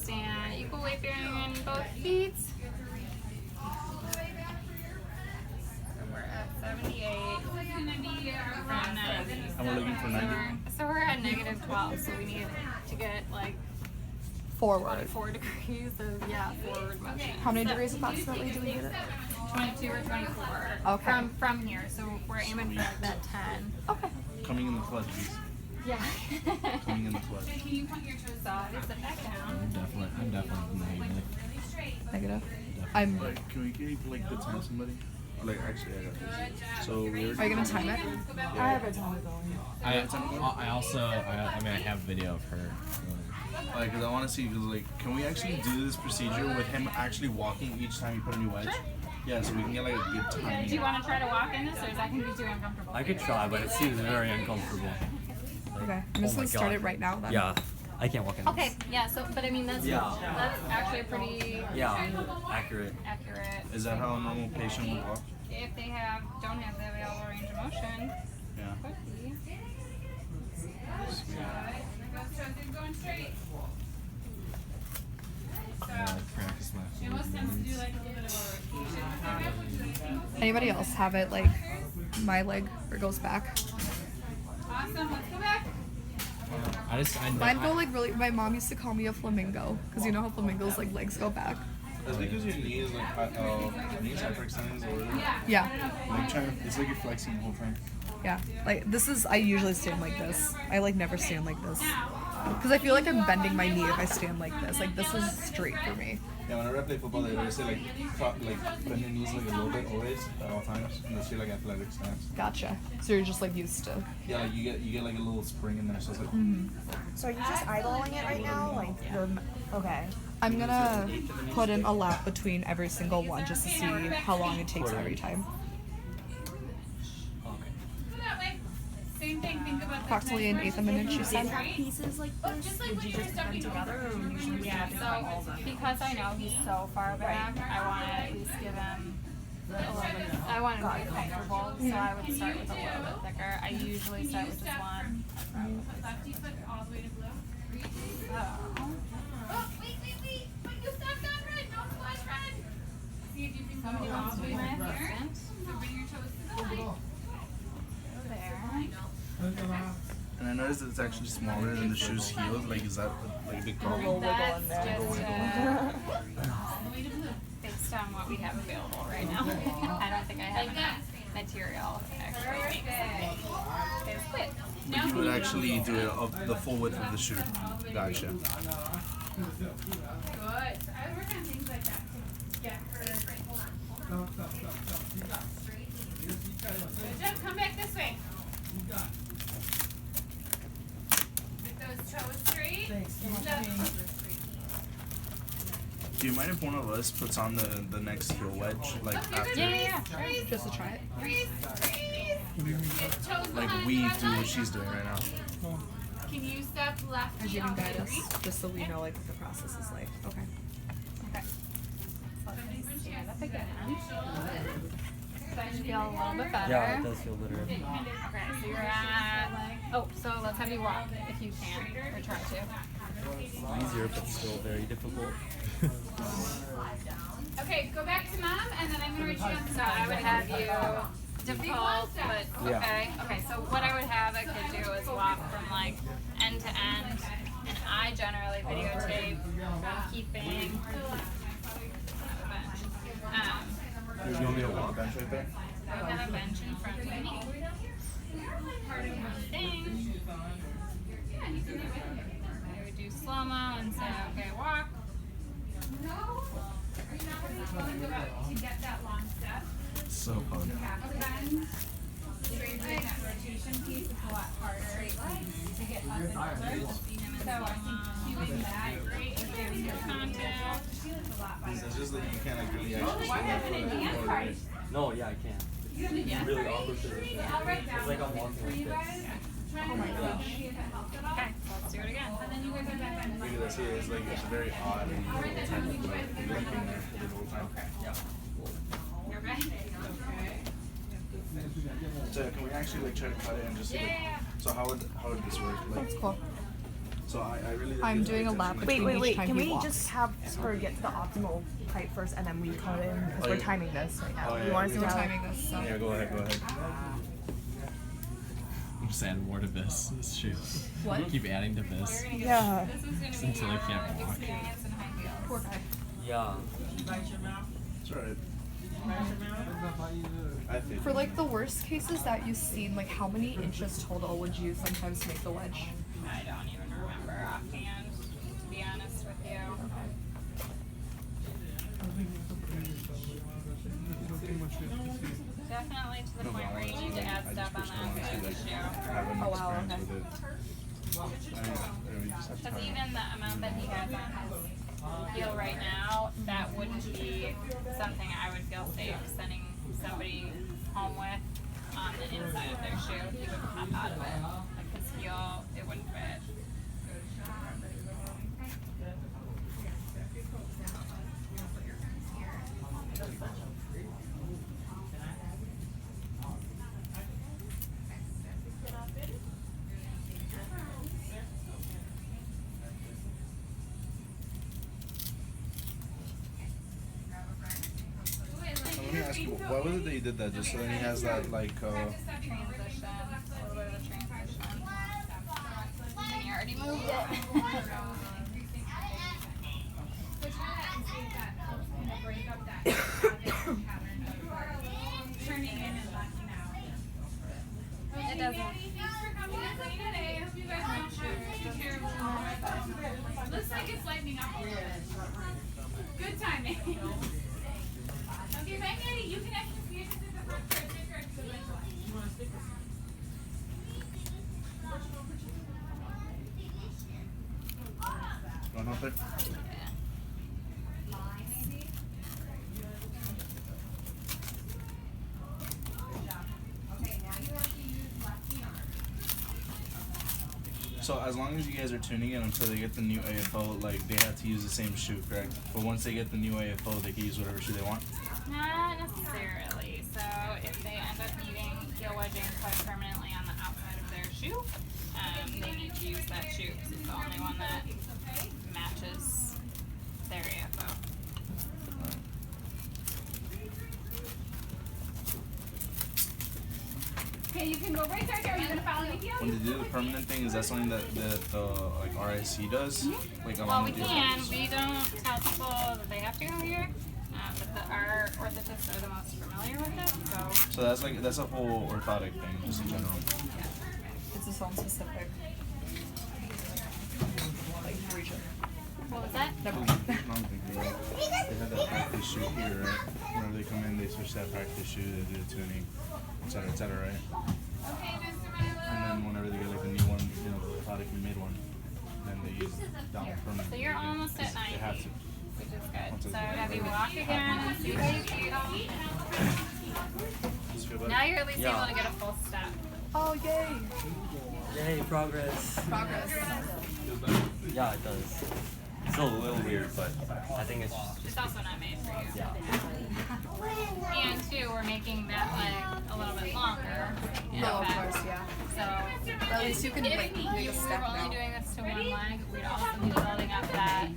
stand equal weight bearing in both feet. So we're at 78 from 90. And we're looking for 90. So we're at negative 12, so we need to get like Forward. 24 degrees of, yeah, forward motion. How many degrees approximately do we get it? 22 or 24 Okay. from here, so we're aiming for like that 10. Okay. Coming in the clutch, please. Yeah. Coming in the clutch. Can you put your toes off? Sit back down. I'm definitely negative. Negative. I'm. Like, can we get like the time somebody? Like, actually, I got this. So we're. Are you gonna time it? I have a time going. I also, I mean, I have video of her. Like, cause I want to see, cause like, can we actually do this procedure with him actually walking each time you put a new wedge? Yeah, so we can get like a good timing. Do you want to try to walk in this, or is that going to be too uncomfortable? I could try, but it seems very uncomfortable. Okay. I'm just Oh my gonna start God. it right now then. Yeah, I can't walk in. Okay, yeah, so, but I mean, that's actually pretty Yeah, accurate. accurate. Is that how a normal patient would walk? If they don't have the available range of motion, Yeah. could be. Going straight. Practice my Most tends to do like a little bit of a rotation. Anybody else have it like my leg where it goes back? Awesome, let's go back. I Mine go like really. My mom used to call me a flamingo because you know how flamingos like legs go back. That's because your knee is like, knees hyperextended or Yeah. like it's like you're flexing the whole time. Yeah. Like this is. I usually stand like this. I like never stand like this because I feel like I'm bending my knee if I stand like this. Like this is straight for me. Yeah, whenever I play football, they always say like bend your knees like a little bit always at all times, and that's your like athletic stance. Gotcha. So you're just like used to. Yeah, like you get like a little spring in there, so it's like. So are you just eyeballing it right now? Like you're okay. I'm gonna put in a lap between every single one just to see how long it takes every time. Same thing, think about Approximately an eighth of a minute, she said. Pieces like this? Would you just put them together, or usually Yeah, so because I know he's so far back, I want to at least give him a little bit, I want him to be comfortable, so I would start with a little bit thicker. I usually start with just one. Lefty foot all the way to blue. Oh, wait, but you stepped on red, don't splash red. See if you can go all the way back here. So bring your toes to the light. There. And I noticed that it's actually smaller than the shoe's heels. Like, is that like a big problem? That's just based on what we have available right now. I don't think I have enough material actually. Okay, quit. But you would actually do it of the full width of the shoe. Gotcha. Good. So I work on things like that to get her. Hold on. Good job. Come back this way. With those toes straight. Do you mind if one of us puts on the next heel wedge, like after? Yeah. Just to try it. Freeze. Toes Like behind we you, do Emma. what she's doing right now. Can you step left? As you knee can all guide the us, way? just so we know like what the process is like. Okay. Okay. Let's stand up again. That should feel a little bit better. Yeah, it does feel better. Okay, so you're at. Oh, so let's have you walk if you can, or try to. Easier, but still very difficult. Okay, go back to mom, and then I'm gonna reach you on. So I would have you difficult, but okay. Okay, so what I would have a kid do is walk from like end to end, and I generally videotape keeping. You want me to walk bench right there? I have a bench in front of me. Part of my thing. Yeah, you can do it. I would do slow-mo and say, okay, walk. Are you not really going to get that long step? So fun. Straight leg, that rotation piece is a lot harder to get up and over. So I think doing that, great, and getting your contact. It's just that you can't like really actually stand up. No, yeah, I can. It's really awkward position. It's like I'm walking like this. Oh my gosh. Okay, let's do it again. And then you guys are back on. Because I see it's like it's very odd and type of like you're looking there for the whole time. Yeah. You're ready? So can we actually like try to cut it and just like, Yeah. so how would this work? Like That's cool. So I really. I'm doing a lap Wait, between each time Can he we walks. just have her get to the optimal height first, and then we cut in because Oh, we're yeah. timing this right now. Oh, You yeah, want us we to We're tell? timing this, so. Yeah, go ahead. I'm just adding more to this shoe. What? Keep adding to this. Yeah. This is gonna be Until I can't walk. experience in high heels. Poor guy. Yeah. It's alright. I think. For like the worst cases that you've seen, like how many inches total would you sometimes make the wedge? I don't even remember offhand, to be honest with you. Definitely to the No, but point where you need to add I stuff on just that personally side of the shoe. have an Oh, wow, experience okay. with it. We just have to Because try it. even the amount that he has on his heel right now, that wouldn't be something I would feel safe sending somebody home with on the inside of their shoe. He would pop out of it. Like his heel, it wouldn't fit. So let me ask you, why was it that you did that? Just so then he has that like Transition, a little bit of a transition. And you already moved it. It doesn't. Looks like it's lightening up a little bit. Good timing. Okay, Magnetti, you can actually see it in the front for a sticker to the next one. going out there? So as long as you guys are tuning it until they get the new AFO, like they have to use the same shoe, correct? But once they get the new AFO, they can use whatever shoe they want. Not necessarily. So if they end up needing heel wedging put permanently on the outside of their shoe, they need to use that shoe because it's the only one that matches their AFO. Okay, you can go right back there. Are you gonna follow me here? When they do the permanent thing, is that something that like RIC does? Like Well, along we with the can. We don't tell people that they have to go here, but our orthotists are the most familiar with it. So So that's a whole orthotic thing, just in general. It's its own specific like region. what was that? Never I'm mind. thinking, right? They have that practice shoe here, right? Whenever they come in, they switch that practice shoe, they do the tuning, et cetera, right? Okay, Mr. Milo. And then whenever they get like the new one, you know, the orthotically made one, then they use down permanent. So you're almost at 90, They have to. which is good. So have you walk again and see how you feel. Just feel better? Now you're at least Yeah. able to get a full step. Oh yay! Yay, progress. Progress. Yeah, it does. It's still a little weird, but I think it's just It's also not made for you. yeah. And two, we're making that leg a little bit longer. Yeah. Oh, of Okay. course, yeah. So At least you can if like you make a step were only now. doing this to one leg, we'd also be building up that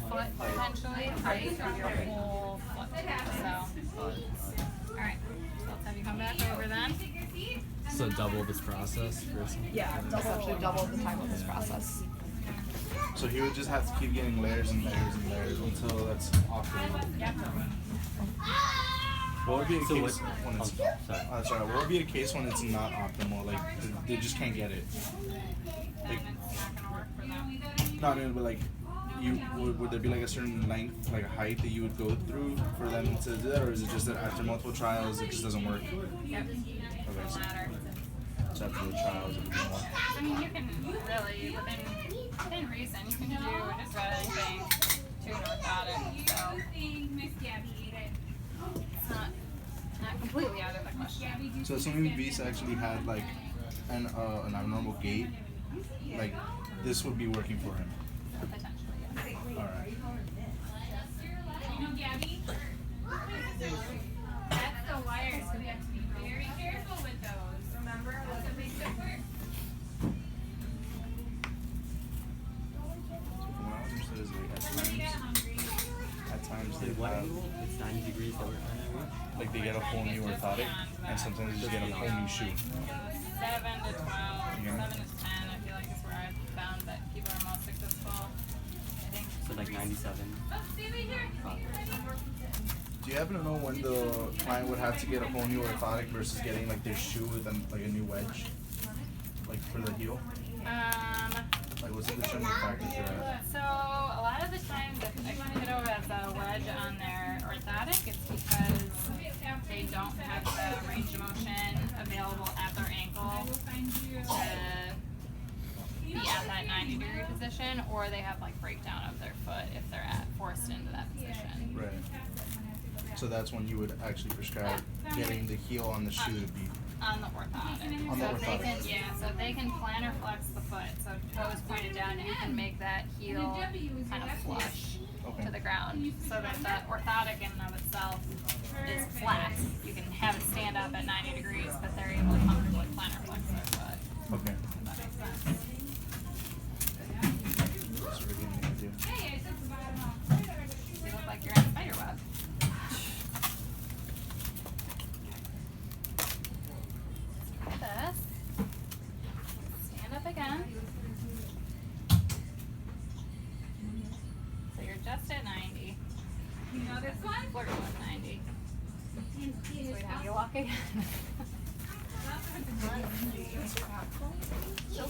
foot potentially, right, for your whole foot. So, alright, so let's have you come back over then. So double this process for something. Yeah, it does actually double the time of this process. So he would just have to keep getting layers and layers and layers until that's optimal. Yep. What would be a So case what- when it's? oh, sorry. Sorry. What would be a case when it's not optimal? Like they just can't get it. Then it's not gonna work for them. No, I mean, but like, would there be like a certain length, like a height that you would go through for them to do that, or is it just that after multiple trials it just doesn't work? Yep. Okay, so Ladder. after the trials it would be more. I mean, you can really, within reason, you can do just about anything to an orthotic. So Miss Gabby ate it. it's not completely out of the question. So assuming Beast actually had like an abnormal gait, like this would be working for him. Potentially, yes. All right. You know Gabby? That's the wires, so we have to be very careful with those. Remember, what's a big difference? times they Wait, what have, angle? It's 90 degrees that we're trying to reach? like they get a whole new orthotic, and sometimes they just get a whole new shoe. 7 to 12, Yeah. 7 to 10, I feel like is where I've found that people are most successful. I think. So like 97. Do you happen to know when the client would have to get a whole new orthotic versus getting like their shoe with like a new wedge, like for the heel? Like what's the determining factor for that? So a lot of the times if a kiddo has a wedge on their orthotic, it's because they don't have the range of motion available at their ankle to be at that 90-degree position, or they have like breakdown of their foot if they're forced into that position. Right. So that's when you would actually prescribe getting the heel on the shoe to be. On the orthotic. On the so if they orthotic. can, so if they can plantar flex the foot, so toes pointed down, you can make that heel kind of flush to the ground, so that the orthotic in and of itself is flat. You can have it stand up at 90 degrees, but they're able to comfortably plantar flex their foot. Okay. If that makes sense. That's really good idea. You look like you're in a spider web. This. Stand up again. So you're just at 90. You know this one? Flirt with 90. So we'd have you walk again. You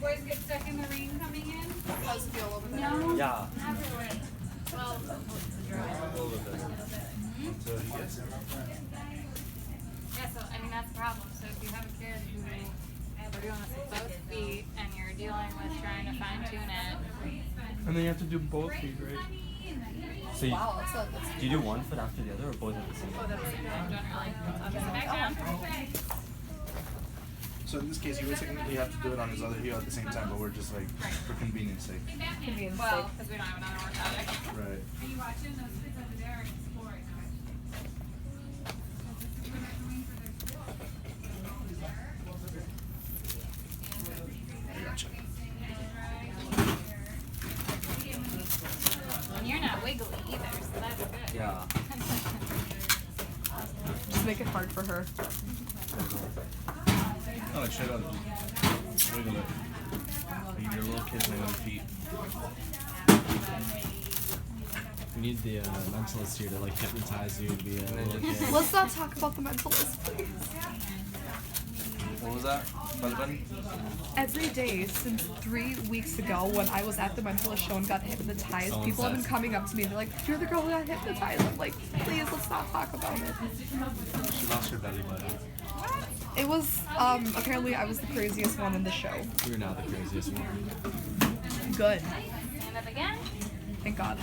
boys get stuck in the rain coming in? How's it feel over there? No. Yeah. Not really. Well, A little bit. So he gets Yeah, so I mean that's the problem. So if you have a kid who we're doing this with both feet and you're dealing with trying to fine tune it, and then you have to do both feet, right? So you, Wow, that's do you do one foot after the other or both at the same time? generally. So sit back down. So in this case, he would technically have to do it on his other heel at the same time, but we're just like for convenience sake. convenient. Well, because we don't have another orthotic. Right. are you watching those kids over there are exploring? Gotcha. And you're not wiggly either, so that's good. Yeah. Just make it hard for her. No, like straight up. Wiggle it. Like your little kids like on feet. We need the mentalist here to like hypnotize you to be a little kid. Let's not talk about the mentalist, please. What was that? Belly button? Every day since 3 weeks ago when I was at the mentalist show and got hypnotized, Someone people have been says- coming up to me and they're like, "You're the girl who got hypnotized." I'm like, please, let's not talk about it. She lost her belly button. It was, apparently I was the craziest one in the show. You're now the craziest one. Good. Stand up again. Thank God.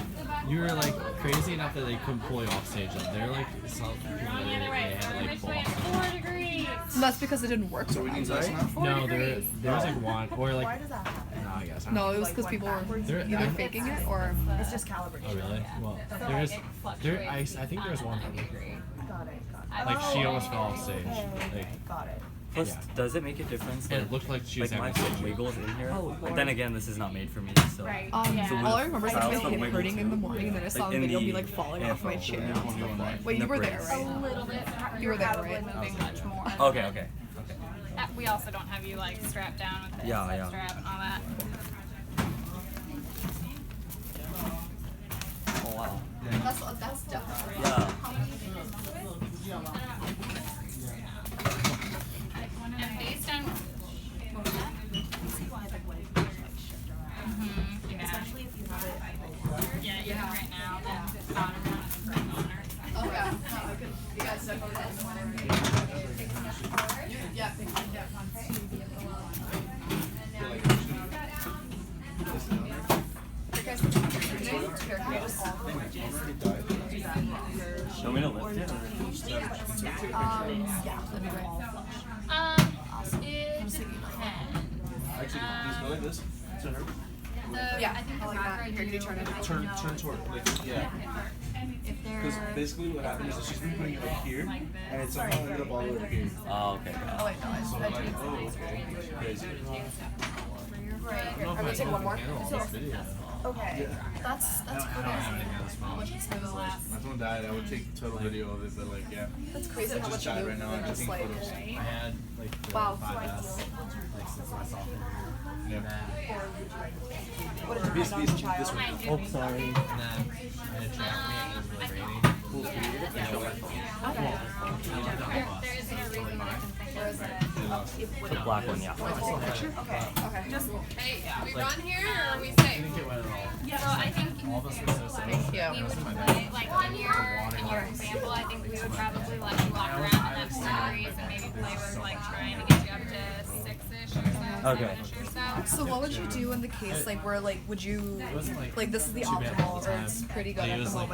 You were like crazy enough that they couldn't pull you off stage. Like, they're like some people The they other way. had like Which pull way? off. 4 degrees. And that's because it didn't work. So we for need them, this right? now? No, there was like one or Why like does that happen? no, I guess not. No, it was because people were There- either I- faking it or. It's just calibration. Oh really? Well, So there like was it there. I fluctuates think there was on one. the 90 degree. Got it. Like she almost fell off stage. Okay, Like got it. Plus, Yeah. does it make a difference? it looked like she was Like my having a foot seizure. wiggles in here. Oh, But then again, this is not made for me, so. Right. All I remember is like Trials my don't hip wiggle hurting in the too. morning, and then I saw Like the in video the me like falling off my chair. Yeah. Wait, In you the were there, brace. right? A little bit. You were there, Probably right? moving much more. Okay, okay. We also don't have you like strapped down with the Yeah, zip yeah. strap and all that. Oh wow. That's definitely. Yeah. And based on Especially if you have it. yeah, even right now, the bottom one is a great owner. Oh yeah. No, I could. You guys know this. Yeah. Show me to lift it. Yeah, that'd be great. It depends. Actually, please go like this. To her. Yeah, I think I like that. Here, can you turn it? Turn toward. Like, yeah. if they're Because basically what happened is that she's been putting it up here, and it's somehow ended up all the way up here. Oh, okay. Oh wait, no, So I'm like, oh, okay. Crazy. Right. I don't know if I'm gonna I take one more. handle all this video. Okay. That's I don't have crazy. any other small. My phone died. I would take total video of it, but like yeah. That's crazy It how just much died you right now. I'm just taking like. photos. I had like the Wow. 5S like since my sophomore year. Yeah. And then What did you find on the child? oh sorry. And then I had a track meet and it was really rainy. Okay. There isn't a reason that I can think of that. The black one, yeah. Okay. Just Hey, we Like- run here or are we I safe? think it went at all. so I think All of us were so sick. we would play like in your example. I think we would probably let you walk around and have stories and maybe play with like trying to get you up to 6-ish or so, Okay. 7-ish or so. So what would you do in the case like where like would you It wasn't like this is the too bad all optimal the or time. it's pretty good Like, at it the was like moment?